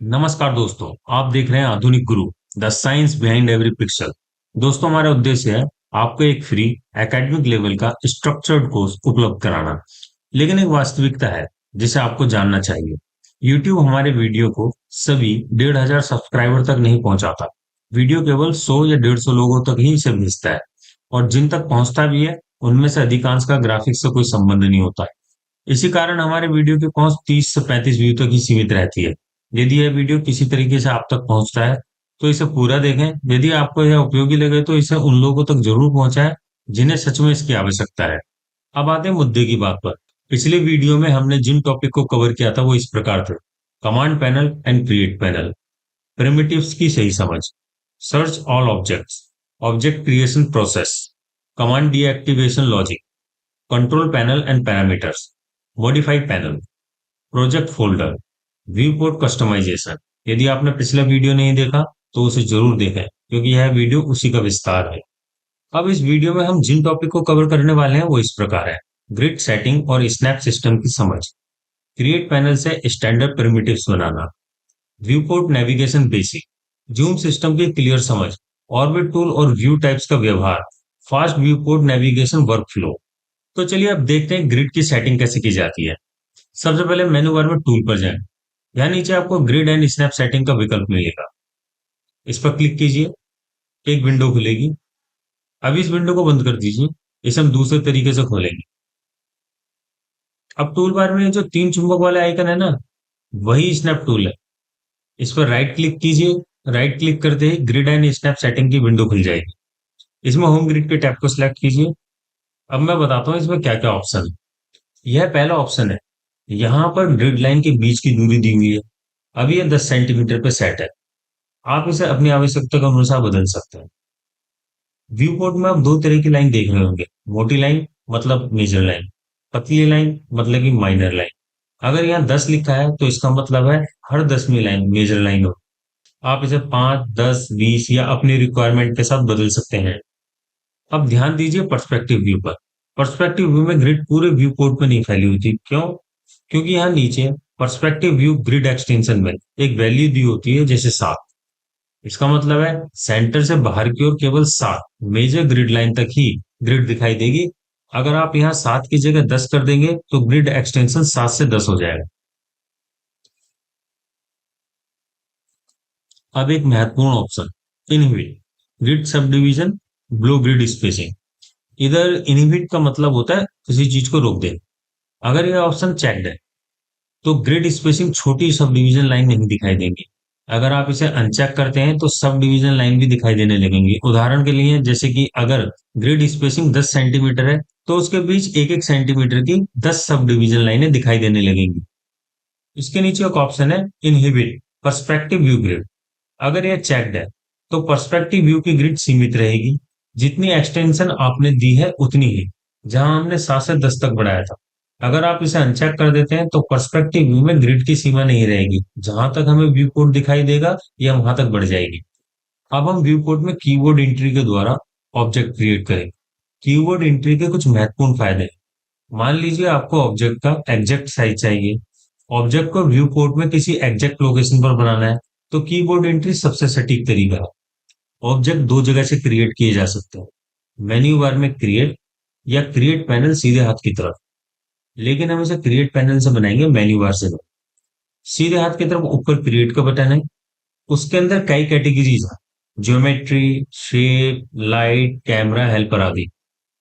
नमस्कार दोस्तों, आप देख रहे हैं आधुनिक गुरु, the science behind every pixel. दोस्तों, हमारा उद्देश्य है आपको एक फ्री एकेडमिक लेवल का स्ट्रक्चर्ड कोर्स उपलब्ध कराना। लेकिन एक वास्तविकता है जिसे आपको जानना चाहिए। YouTube हमारे वीडियो को सभी 1,500 सब्सक्राइबर तक नहीं पहुंचाता। वीडियो केवल 100 या 150 लोगों तक ही इसे भेजता है, और जिन तक पहुंचता भी है उनमें से अधिकांश का ग्राफिक्स से कोई संबंध नहीं होता है। इसी कारण हमारे वीडियो की पहुंच 30 से 35 व्यू तक ही सीमित रहती है। यदि यह वीडियो किसी तरीके से आप तक पहुंचता है तो इसे पूरा देखें। यदि आपको यह उपयोगी लगे तो इसे उन लोगों तक जरूर पहुंचाएं जिन्हें सच में इसकी आवश्यकता है। अब आते हैं मुद्दे की बात पर। पिछले वीडियो में हमने जिन टॉपिक को कवर किया था वो इस प्रकार थे: command panel and create panel, primitives की सही समझ, search all objects, object creation process, command deactivation logic, control panel and parameters, modify panel, project folder, viewport customization. यदि आपने पिछला वीडियो नहीं देखा तो उसे जरूर देखें, क्योंकि यह वीडियो उसी का विस्तार है। अब इस वीडियो में हम जिन टॉपिक को कवर करने वाले हैं वो इस प्रकार है: ग्रिड सेटिंग और स्नैप सिस्टम की समझ, क्रिएट पैनल से स्टैंडर्ड प्रिमिटिव्स बनाना, viewport navigation basic, zoom system की क्लियर समझ, ऑर्बिट टूल और व्यू टाइप्स का व्यवहार, fast viewport navigation workflow. तो चलिए अब देखते हैं ग्रिड की सेटिंग कैसे की जाती है। सबसे पहले मेनू बार में टूल पर जाएं। यहाँ नीचे आपको ग्रिड एंड स्नैप सेटिंग का विकल्प मिलेगा। इस पर क्लिक कीजिए, एक विंडो खुलेगी। अब इस विंडो को बंद कर दीजिए। इसे हम दूसरे तरीके से खोलेंगे। अब टूल बार में जो तीन चुंबक वाला आइकन है ना, वही स्नैप टूल है। इस पर राइट क्लिक कीजिए। राइट क्लिक करते ही ग्रिड एंड स्नैप सेटिंग की विंडो खुल जाएगी। इसमें होम ग्रिड के टैब को सिलेक्ट कीजिए। अब मैं बताता हूँ इसमें क्या क्या ऑप्शन है। यह पहला ऑप्शन है। यहाँ पर ग्रिड लाइन के बीच की दूरी दी हुई है। अभी यह 10 सेंटीमीटर पे सेट है। आप इसे अपनी आवश्यकता के अनुसार बदल सकते हैं। व्यू पोर्ट में आप दो तरह की लाइन देख रहे होंगे: मोटी लाइन मतलब मेजर लाइन, पतली लाइन मतलब कि माइनर लाइन। अगर यहाँ 10 लिखा है तो इसका मतलब है हर 10वीं लाइन मेजर लाइन हो। आप इसे 5, 10, 20 या अपनी रिक्वायरमेंट के साथ बदल सकते हैं। अब ध्यान दीजिए पर्सपेक्टिव व्यू पर। पर्सपेक्टिव व्यू में ग्रिड पूरे व्यू पोर्ट में नहीं फैली हुई थी। क्यों? क्योंकि यहाँ नीचे पर्सपेक्टिव व्यू ग्रिड एक्सटेंशन में एक वैल्यू दी होती है, जैसे 7। इसका मतलब है सेंटर से बाहर की ओर केवल 7 मेजर ग्रिड लाइन तक ही ग्रिड दिखाई देगी। अगर आप यहाँ 7 की जगह 10 कर देंगे तो ग्रिड एक्सटेंशन 7 से 10 हो जाएगा। अब एक महत्वपूर्ण option, inhibit grid sub division, blow grid spacing. इधर इनहिबिट का मतलब होता है किसी चीज को रोक देना। अगर यह ऑप्शन चेक्ड है तो ग्रिड स्पेसिंग छोटी सब डिवीजन लाइन नहीं दिखाई देंगी। अगर आप इसे अनचेक करते हैं तो सब डिवीजन लाइन भी दिखाई देने लगेंगी। उदाहरण के लिए, जैसे कि अगर ग्रिड स्पेसिंग 10 सेंटीमीटर है तो उसके बीच एक एक सेंटीमीटर की 10 सब डिवीजन लाइनें दिखाई देने लगेंगी। इसके नीचे एक ऑप्शन है इनहिबिट पर्सपेक्टिव व्यू ग्रिड। अगर यह चेक्ड है तो पर्सपेक्टिव व्यू की ग्रिड सीमित रहेगी। जितनी एक्सटेंशन आपने दी है उतनी ही, जहां हमने 7 से 10 तक बढ़ाया था। अगर आप इसे अनचेक कर देते हैं तो पर्सपेक्टिव व्यू में ग्रिड की सीमा नहीं रहेगी। जहां तक हमें व्यू कोड दिखाई देगा यह वहां तक बढ़ जाएगी। अब हम व्यू कोड में कीवर्ड एंट्री के द्वारा ऑब्जेक्ट क्रिएट करें। कीवर्ड एंट्री के कुछ महत्वपूर्ण फायदे हैं। मान लीजिए आपको ऑब्जेक्ट का एग्जैक्ट साइज चाहिए। ऑब्जेक्ट को व्यू पोर्ट में किसी एग्जैक्ट लोकेशन पर बनाना है, तो कीबोर्ड एंट्री सबसे सटीक तरीका है। ऑब्जेक्ट दो जगह से क्रिएट किए जा सकते हैं: मेन्यू बार में क्रिएट, या क्रिएट पैनल सीधे हाथ की तरफ। लेकिन हम इसे क्रिएट पैनल से बनाएंगे, मेन्यू बार से नहीं। सीधे हाथ की तरफ ऊपर क्रिएट का बटन है। उसके अंदर कई कैटेगरीज हैं: geometry, shape, light, camera, helper आदि।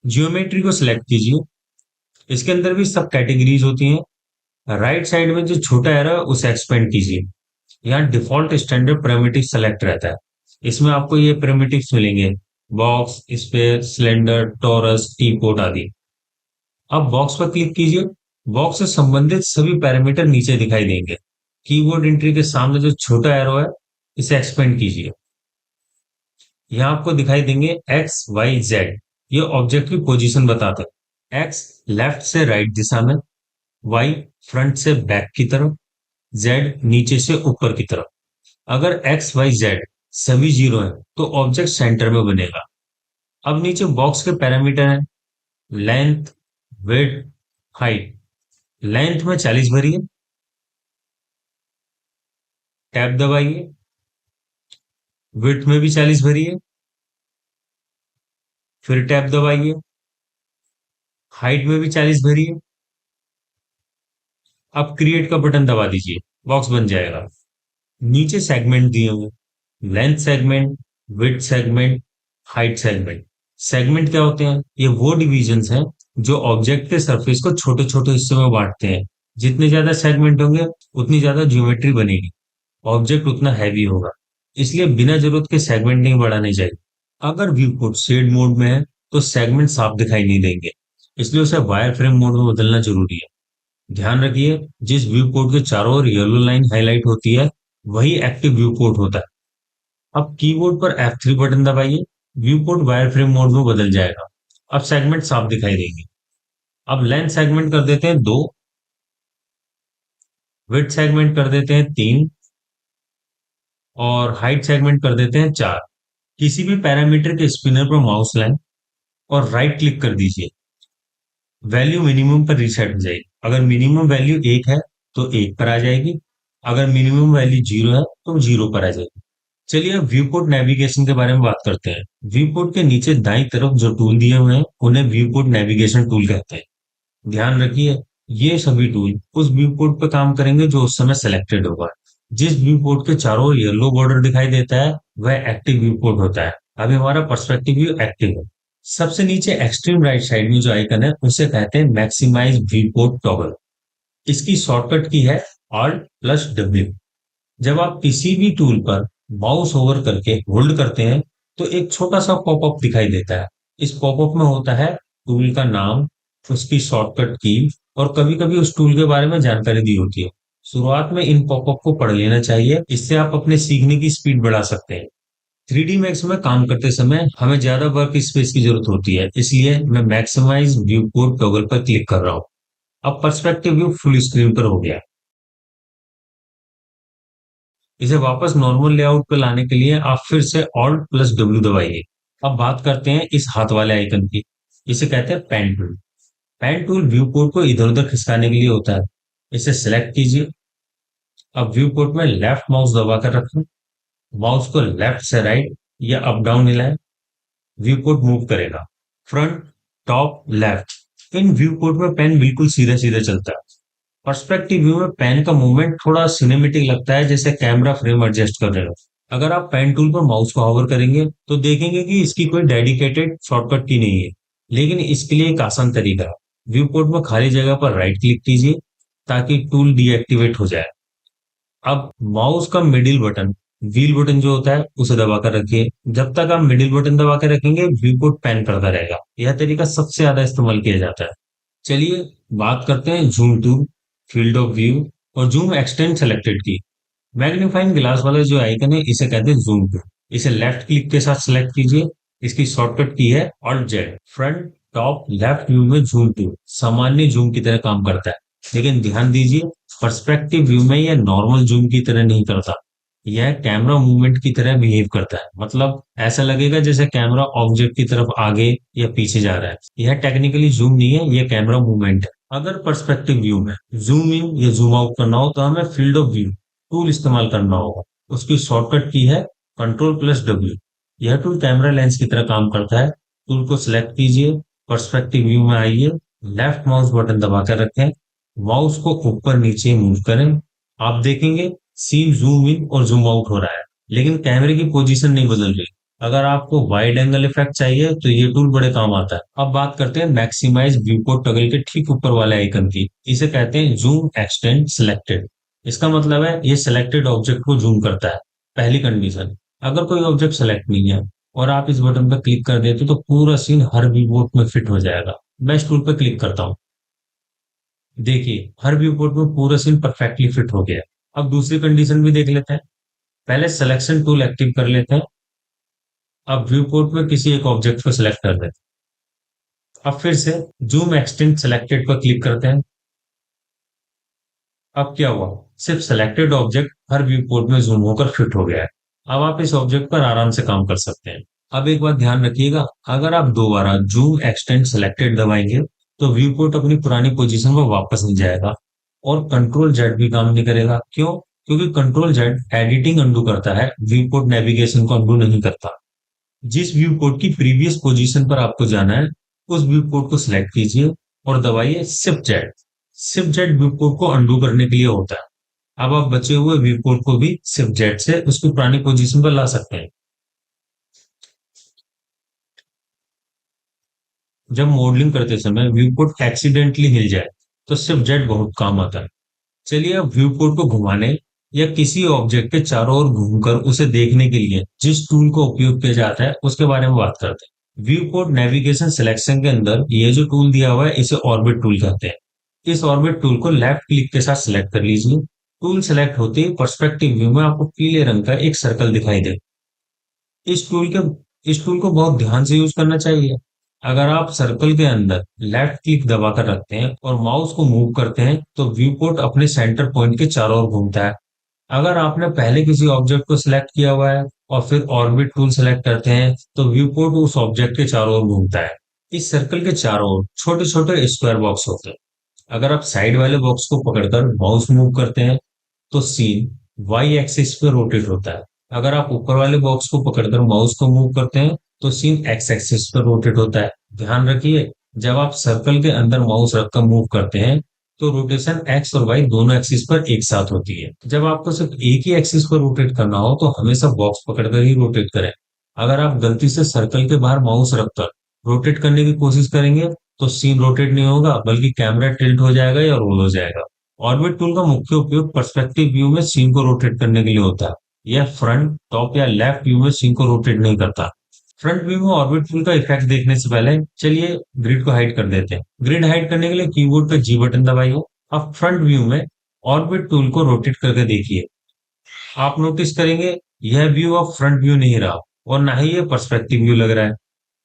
ज्योमेट्री को सिलेक्ट कीजिए। इसके अंदर भी सब कैटेगरीज होती हैं। राइट साइड में जो छोटा एरो है उसे एक्सपेंड कीजिए। यहाँ डिफॉल्ट स्टैंडर्ड प्रिमिटिव सेलेक्ट रहता है। इसमें आपको ये प्रिमिटिव्स मिलेंगे: box, sphere, cylinder, taurus, teapot आदि। अब बॉक्स पर क्लिक कीजिए। बॉक्स से संबंधित सभी पैरामीटर नीचे दिखाई देंगे। कीबोर्ड एंट्री के सामने जो छोटा एरो है इसे एक्सपेंड कीजिए। यहाँ आपको दिखाई देंगे एक्स, वाई, जेड। ये ऑब्जेक्ट की पोजीशन बताते हैं। एक्स लेफ्ट से राइट दिशा में, वाई फ्रंट से बैक की तरफ, जेड नीचे से ऊपर की तरफ। अगर एक्स, वाई, जेड सभी जीरो हैं तो ऑब्जेक्ट सेंटर में बनेगा। अब नीचे बॉक्स के पैरामीटर हैं: लेंथ, विड्थ, हाइट। लेंथ में 40 भरिए, टैब दबाइए, विड्थ में भी 40 भरिए, फिर टैब दबाइए, हाइट में भी 40 भरिए। अब क्रिएट का बटन दबा दीजिए, बॉक्स बन जाएगा। नीचे सेगमेंट दिए हुए, length segment, width segment, height segment. Segment क्या होते हैं? ये वो डिविजन्स हैं जो ऑब्जेक्ट के सरफेस को छोटे छोटे हिस्सों में बांटते हैं। जितने ज्यादा सेगमेंट होंगे उतनी ज्यादा ज्योमेट्री बनेगी, ऑब्जेक्ट उतना हैवी होगा। इसलिए बिना जरूरत के सेगमेंट नहीं बढ़ाने चाहिए। अगर व्यू पोर्ट शेड मोड में है तो सेगमेंट साफ दिखाई नहीं देंगे, इसलिए उसे वायर फ्रेम मोड में बदलना जरूरी है। ध्यान रखिए, जिस व्यू पोर्ट के चारों ओर येलो लाइन हाईलाइट होती है वही एक्टिव व्यू पोर्ट होता है। अब कीबोर्ड पर F3 बटन दबाइए, view port wire frame mode में बदल जाएगा। अब सेगमेंट साफ दिखाई देंगे। अब लेंथ सेगमेंट कर देते हैं 2, विड्थ सेगमेंट कर देते हैं 3 और हाइट सेगमेंट कर देते हैं 4। किसी भी पैरामीटर के स्पिनर पर माउस लाएं और राइट क्लिक कर दीजिए। वैल्यू मिनिमम पर रीसेट हो जाएगी। अगर मिनिमम वैल्यू 1 है तो 1 पर आ जाएगी, अगर मिनिमम वैल्यू 0 है तो 0 पर आ जाएगी। चलिए अब व्यू पोर्ट नेविगेशन के बारे में बात करते हैं। व्यू पोर्ट के नीचे दाईं तरफ जो टूल दिए हुए हैं उन्हें व्यू पोर्ट नेविगेशन टूल कहते हैं। ध्यान रखिए, ये सभी टूल उस व्यू पोर्ट पर काम करेंगे जो उस समय सेलेक्टेड होगा। जिस व्यू पोर्ट के चारों ओर येलो बॉर्डर दिखाई देता है वह एक्टिव व्यू पोर्ट होता है। अभी हमारा पर्सपेक्टिव व्यू एक्टिव है। सबसे नीचे एक्सट्रीम राइट साइड में जो आइकन है उसे कहते हैं मैक्सिमाइज व्यू पोर्ट टॉगल। इसकी शॉर्टकट की है Alt+W। जब आप किसी भी टूल पर माउस ओवर करके होल्ड करते हैं तो एक छोटा सा पॉपअप दिखाई देता है। इस पॉपअप में होता है टूल का नाम, उसकी शॉर्टकट की और कभी कभी उस टूल के बारे में जानकारी दी होती है। शुरुआत में इन पॉपअप को पढ़ लेना चाहिए, इससे आप अपने सीखने की स्पीड बढ़ा सकते हैं। 3D मैक्स में काम करते समय हमें ज्यादा वर्क स्पेस की जरूरत होती है, इसलिए मैं मैक्सिमाइज व्यू पोर्ट टॉगल पर क्लिक कर रहा हूँ। अब पर्सपेक्टिव व्यू फुल स्क्रीन पर हो गया। इसे वापस नॉर्मल लेआउट पे लाने के लिए आप फिर से Alt+W दबाइए। अब बात करते हैं इस हाथ वाले आइकन की। इसे कहते हैं pen tool. Pen tool viewport को इधर उधर खिसकाने के लिए होता है। इसे सिलेक्ट कीजिए। अब व्यू पोर्ट में लेफ्ट माउस दबाकर रखें, माउस को लेफ्ट से राइट या अप डाउन हिलाएं। व्यू पोर्ट मूव करेगा, फ्रंट, टॉप, लेफ्ट। इन व्यू पोर्ट में पेन बिल्कुल सीधा सीधा चलता है। पर्सपेक्टिव व्यू में पेन का मूवमेंट थोड़ा सिनेमेटिक लगता है, जैसे कैमरा फ्रेम एडजस्ट कर रहे हो। अगर आप पेन टूल पर माउस को होवर करेंगे तो देखेंगे कि इसकी कोई डेडिकेटेड शॉर्टकट की नहीं है, लेकिन इसके लिए एक आसान तरीका है। व्यू पोर्ट में खाली जगह पर राइट क्लिक कीजिए ताकि टूल डीएक्टिवेट हो जाए। अब माउस का मिडिल बटन, व्हील बटन जो होता है उसे दबाकर रखिए। जब तक आप मिडिल बटन दबा के रखेंगे व्यू पोर्ट पैन करता रहेगा। यह तरीका सबसे ज्यादा इस्तेमाल किया जाता है। चलिए बात करते हैं zoom to, field of view और जूम एक्सटेंड सेलेक्टेड की। मैग्नीफाइंग ग्लास वाला जो आइकन है इसे कहते हैं जूम टू। इसे लेफ्ट क्लिक के साथ सेलेक्ट कीजिए। इसकी शॉर्टकट की है Alt+Z। Front, top, left view में जूम टू सामान्य जूम की तरह काम करता है, लेकिन ध्यान दीजिए पर्सपेक्टिव व्यू में यह नॉर्मल जूम की तरह नहीं करता। यह कैमरा मूवमेंट की तरह बिहेव करता है, मतलब ऐसा लगेगा जैसे कैमरा ऑब्जेक्ट की तरफ आगे या पीछे जा रहा है। यह टेक्निकली जूम नहीं है, यह कैमरा मूवमेंट है। अगर पर्सपेक्टिव व्यू में जूम इन या जूम आउट करना हो तो हमें फील्ड ऑफ व्यू टूल इस्तेमाल करना होगा। उसकी शॉर्टकट की है Ctrl+W। यह टूल कैमरा लेंस की तरह काम करता है। टूल को सिलेक्ट कीजिए, पर्सपेक्टिव व्यू में आइए, लेफ्ट माउस बटन दबाकर रखें, माउस को ऊपर नीचे मूव करें। आप देखेंगे सीन जूम इन और जूम आउट हो रहा है, लेकिन कैमरे की पोजीशन नहीं बदल रही। अगर आपको वाइड एंगल इफेक्ट चाहिए तो ये टूल बड़े काम आता है। अब बात करते हैं मैक्सिमाइज व्यू पोर्ट टॉगल के ठीक ऊपर वाले आइकन की। इसे कहते हैं जूम एक्सटेंड सिलेक्टेड। इसका मतलब है ये सिलेक्टेड ऑब्जेक्ट को जूम करता है। पहली कंडीशन, अगर कोई ऑब्जेक्ट सेलेक्ट नहीं है और आप इस बटन पर क्लिक कर देते तो पूरा सीन हर व्यू पोर्ट में फिट हो जाएगा। मैं इस टूल पर क्लिक करता हूँ, देखिए हर व्यू पोर्ट में पूरा सीन परफेक्टली फिट हो गया। अब दूसरी कंडीशन भी देख लेते हैं। पहले सिलेक्शन टूल एक्टिव कर लेते हैं। अब व्यू पोर्ट में किसी एक ऑब्जेक्ट को सिलेक्ट कर देते हैं। अब फिर से जूम एक्सटेंड सिलेक्टेड पर क्लिक करते हैं। अब क्या हुआ, सिर्फ सिलेक्टेड ऑब्जेक्ट हर व्यू पोर्ट में जूम होकर फिट हो गया है। अब आप इस ऑब्जेक्ट पर आराम से काम कर सकते हैं। अब एक बात ध्यान रखिएगा, अगर आप दोबारा जूम एक्सटेंड सिलेक्टेड दबाएंगे तो व्यू पोर्ट अपनी पुरानी पोजीशन पर वापस नहीं जाएगा और Ctrl+Z भी काम नहीं करेगा। क्यों? क्योंकि कंट्रोल जेड एडिटिंग अंडू करता है, व्यू पोर्ट नेविगेशन को अंडू नहीं करता। जिस व्यू पोर्ट की प्रीवियस पोजीशन पर आपको जाना है, उस व्यू पोर्ट को सिलेक्ट कीजिए और दबाइए shift Z. Shift Z view port को अंडू करने के लिए होता है। अब आप बचे हुए व्यू पोर्ट को भी शिफ्ट जेड से उसकी पुरानी पोजीशन पर ला सकते हैं। जब मॉडलिंग करते समय व्यू पोर्ट एक्सीडेंटली हिल जाए तो शिफ्ट जेड बहुत काम आता है। चलिए अब व्यू पोर्ट को घुमाने या किसी ऑब्जेक्ट के चारों ओर घूमकर उसे देखने के लिए जिस टूल का उपयोग किया जाता है उसके बारे में बात करते हैं। व्यू पोर्ट नेविगेशन सिलेक्शन के अंदर ये जो टूल दिया हुआ है इसे ऑर्बिट टूल कहते हैं। इस ऑर्बिट टूल को लेफ्ट क्लिक के साथ सिलेक्ट कर लीजिए। टूल सेलेक्ट होते ही पर्सपेक्टिव व्यू में आपको पीले रंग का एक सर्कल दिखाई दे। इस टूल के इस टूल को बहुत ध्यान से यूज करना चाहिए। अगर आप सर्कल के अंदर लेफ्ट क्लिक दबाकर रखते हैं और माउस को मूव करते हैं तो व्यू पोर्ट अपने सेंटर पॉइंट के चारों ओर घूमता है। अगर आपने पहले किसी ऑब्जेक्ट को सिलेक्ट किया हुआ है और फिर ऑर्बिट टूल सेलेक्ट करते हैं तो व्यू पोर्ट उस ऑब्जेक्ट के चारों ओर घूमता है। इस सर्कल के चारों ओर छोटे छोटे स्क्वायर बॉक्स होते हैं। अगर आप साइड वाले बॉक्स को पकड़कर माउस मूव करते हैं तो सीन वाई एक्सिस पे रोटेट होता है। अगर आप ऊपर वाले बॉक्स को पकड़कर माउस को मूव करते हैं तो सीन एक्स एक्सिस पर रोटेट होता है। ध्यान रखिए, जब आप सर्कल के अंदर माउस रखकर मूव करते हैं तो रोटेशन एक्स और वाई दोनों एक्सिस पर एक साथ होती है। जब आपको सिर्फ एक ही एक्सिस पर रोटेट करना हो तो हमेशा बॉक्स पकड़कर ही रोटेट करें। अगर आप गलती से सर्कल के बाहर माउस रखकर रोटेट करने की कोशिश करेंगे तो सीन रोटेट नहीं होगा, बल्कि कैमरा टिल्ट हो जाएगा या रोल हो जाएगा। ऑर्बिट टूल का मुख्य उपयोग पर्सपेक्टिव व्यू में सीन को रोटेट करने के लिए होता है। यह फ्रंट, टॉप या लेफ्ट व्यू में सीन को रोटेट नहीं करता। फ्रंट व्यू में ऑर्बिट टूल का इफेक्ट देखने से पहले चलिए ग्रिड को हाइड कर देते हैं। ग्रिड हाइड करने के लिए कीबोर्ड पे जी बटन दबाइए। अब फ्रंट व्यू में ऑर्बिट टूल को रोटेट करके देखिए। आप नोटिस करेंगे यह व्यू अब फ्रंट व्यू नहीं रहा और ना ही यह पर्सपेक्टिव व्यू लग रहा है।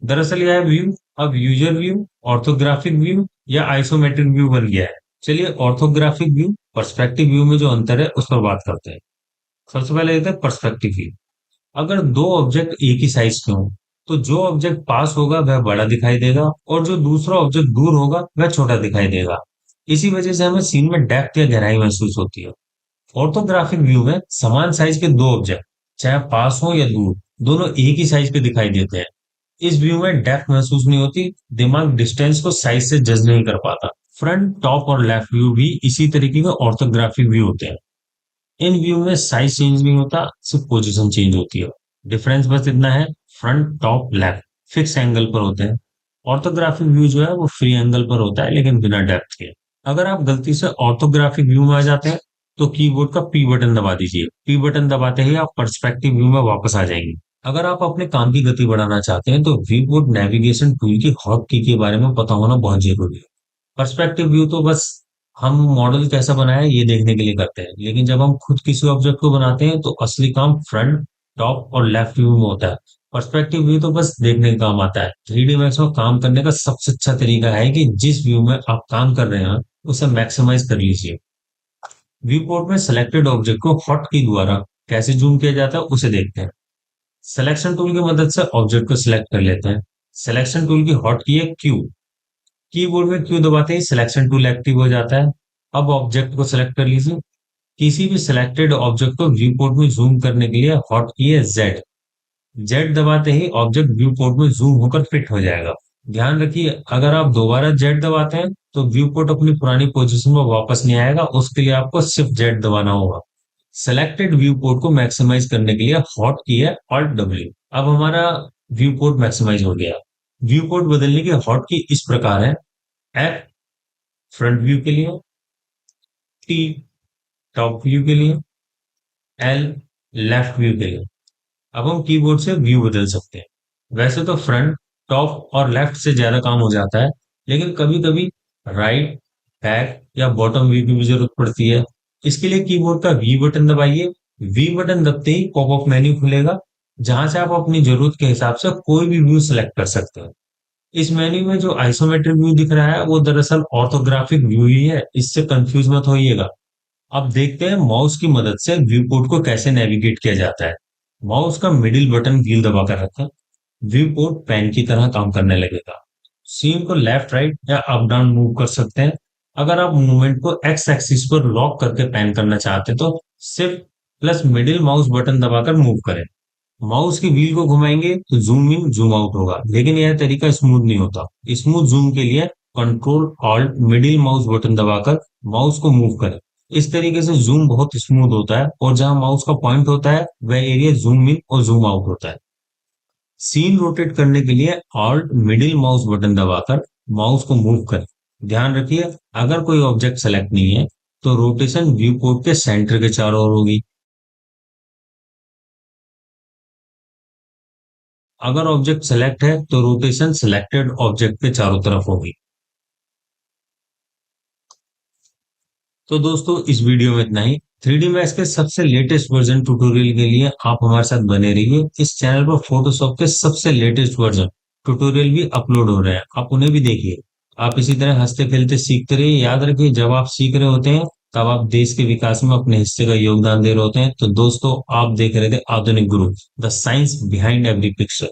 दरअसल यह व्यू अब यूजर व्यू, ऑर्थोग्राफिक व्यू या आइसोमेट्रिक व्यू बन गया है। चलिए ऑर्थोग्राफिक व्यू पर्सपेक्टिव व्यू में जो अंतर है उस पर बात करते हैं। सबसे पहले देखते हैं पर्सपेक्टिव व्यू। अगर दो ऑब्जेक्ट एक ही साइज के हों तो जो ऑब्जेक्ट पास होगा वह बड़ा दिखाई देगा और जो दूसरा ऑब्जेक्ट दूर होगा वह छोटा दिखाई देगा। इसी वजह से हमें सीन में डेप्थ या गहराई महसूस होती है। ऑर्थोग्राफिक व्यू में समान साइज के दो ऑब्जेक्ट, चाहे पास हो या दूर, दोनों एक ही साइज के दिखाई देते हैं। इस व्यू में डेप्थ महसूस नहीं होती, दिमाग डिस्टेंस को साइज से जज नहीं कर पाता। फ्रंट, टॉप और लेफ्ट व्यू भी इसी तरीके के ऑर्थोग्राफिक व्यू होते हैं। इन व्यू में साइज चेंज नहीं होता, सिर्फ पोजीशन चेंज होती है। डिफरेंस बस इतना है, front, top, left fix angle पर होते हैं। ऑर्थोग्राफिक व्यू जो है वो फ्री एंगल पर होता है लेकिन बिना डेप्थ के। अगर आप गलती से ऑर्थोग्राफिक व्यू में आ जाते हैं तो कीबोर्ड का पी बटन दबा दीजिए। पी बटन दबाते ही आप पर्सपेक्टिव व्यू में वापस आ जाएंगे। अगर आप अपने काम की गति बढ़ाना चाहते हैं तो व्यू बोर्ड नेविगेशन टूल की हॉट की के बारे में पता होना बहुत जरूरी है। पर्सपेक्टिव व्यू तो बस हम मॉडल कैसा बनाया है ये देखने के लिए करते हैं, लेकिन जब हम खुद किसी ऑब्जेक्ट को बनाते हैं तो असली काम फ्रंट, टॉप और लेफ्ट व्यू में होता है। पर्सपेक्टिव व्यू तो बस देखने का काम आता है। 3D मैक्स में काम करने का सबसे अच्छा तरीका है कि जिस व्यू में आप काम कर रहे हैं उसे मैक्सिमाइज कर लीजिए। व्यू पोर्ट में सिलेक्टेड ऑब्जेक्ट को हॉट की द्वारा कैसे जूम किया जाता है उसे देखते हैं। सिलेक्शन टूल की मदद से ऑब्जेक्ट को सिलेक्ट कर लेते हैं। सिलेक्शन टूल की हॉट की है क्यू। कीबोर्ड में क्यू दबाते ही सिलेक्शन टूल एक्टिव हो जाता है। अब ऑब्जेक्ट को सिलेक्ट कर लीजिए। किसी भी सिलेक्टेड ऑब्जेक्ट को व्यू पोर्ट में जूम करने के लिए हॉट की है जेड। जेड दबाते ही ऑब्जेक्ट व्यू पोर्ट में जूम होकर फिट हो जाएगा। ध्यान रखिए, अगर आप दोबारा जेड दबाते हैं तो व्यू पोर्ट अपनी पुरानी पोजीशन में वापस नहीं आएगा, उसके लिए आपको सिर्फ जेड दबाना होगा। सेलेक्टेड व्यू पोर्ट को मैक्सिमाइज करने के लिए हॉट की है ऑल्ट डब्ल्यू। अब हमारा व्यू पोर्ट मैक्सिमाइज हो गया। व्यू पोर्ट बदलने की हॉट की इस प्रकार है। एफ फ्रंट व्यू के लिए, टी टॉप व्यू के लिए, एल लेफ्ट व्यू के लिए। अब हम कीबोर्ड से व्यू बदल सकते हैं। वैसे तो फ्रंट, टॉप और लेफ्ट से ज्यादा काम हो जाता है, लेकिन कभी कभी राइट, बैक या बॉटम व्यू की भी जरूरत पड़ती है। इसके लिए कीबोर्ड का वी बटन दबाइए। वी बटन दबते ही पॉपअप मेन्यू खुलेगा, जहां से आप अपनी जरूरत के हिसाब से कोई भी व्यू सिलेक्ट कर सकते हैं। इस मेन्यू में जो आइसोमेट्रिक व्यू दिख रहा है वो दरअसल ऑर्थोग्राफिक व्यू ही है, इससे कंफ्यूज मत होइएगा। अब देखते हैं माउस की मदद से व्यू पोर्ट को कैसे नेविगेट किया जाता है। माउस का मिडिल बटन व्हील दबाकर रखें। व्यू पोर्ट पेन की तरह काम करने लगेगा। सीन को लेफ्ट, राइट या अप डाउन मूव कर सकते हैं। अगर आप मूवमेंट को एक्स एक्सिस पर लॉक करके पैन करना चाहते हैं तो shift plus middle mouse button दबाकर मूव करें। माउस की व्हील को घुमाएंगे तो जूम इन जूम आउट होगा, लेकिन यह तरीका स्मूथ नहीं होता। स्मूथ जूम के लिए control alt middle mouse button दबाकर माउस को मूव करें। इस तरीके से जूम बहुत स्मूथ होता है, और जहां माउस का पॉइंट होता है वह एरिया जूम इन और जूम आउट होता है। सीन रोटेट करने के लिए ऑल्ट मिडिल माउस बटन दबाकर माउस को मूव करें। ध्यान रखिए, अगर कोई ऑब्जेक्ट सेलेक्ट नहीं है तो रोटेशन व्यू पोर्ट के सेंटर के चारों ओर होगी। अगर ऑब्जेक्ट सेलेक्ट है तो रोटेशन सिलेक्टेड ऑब्जेक्ट के चारों तरफ होगी। तो दोस्तों, इस वीडियो में इतना ही। 3D मैक्स के सबसे लेटेस्ट वर्जन ट्यूटोरियल के लिए आप हमारे साथ बने रहिए। इस चैनल पर फोटोशॉप के सबसे लेटेस्ट वर्जन ट्यूटोरियल भी अपलोड हो रहे हैं, आप उन्हें भी देखिए। आप इसी तरह हंसते खेलते सीखते रहिए। याद रखिए, जब आप सीख रहे होते हैं तब आप देश के विकास में अपने हिस्से का योगदान दे रहे होते हैं। तो दोस्तों, आप देख रहे थे आधुनिक गुरु, the science behind every picture.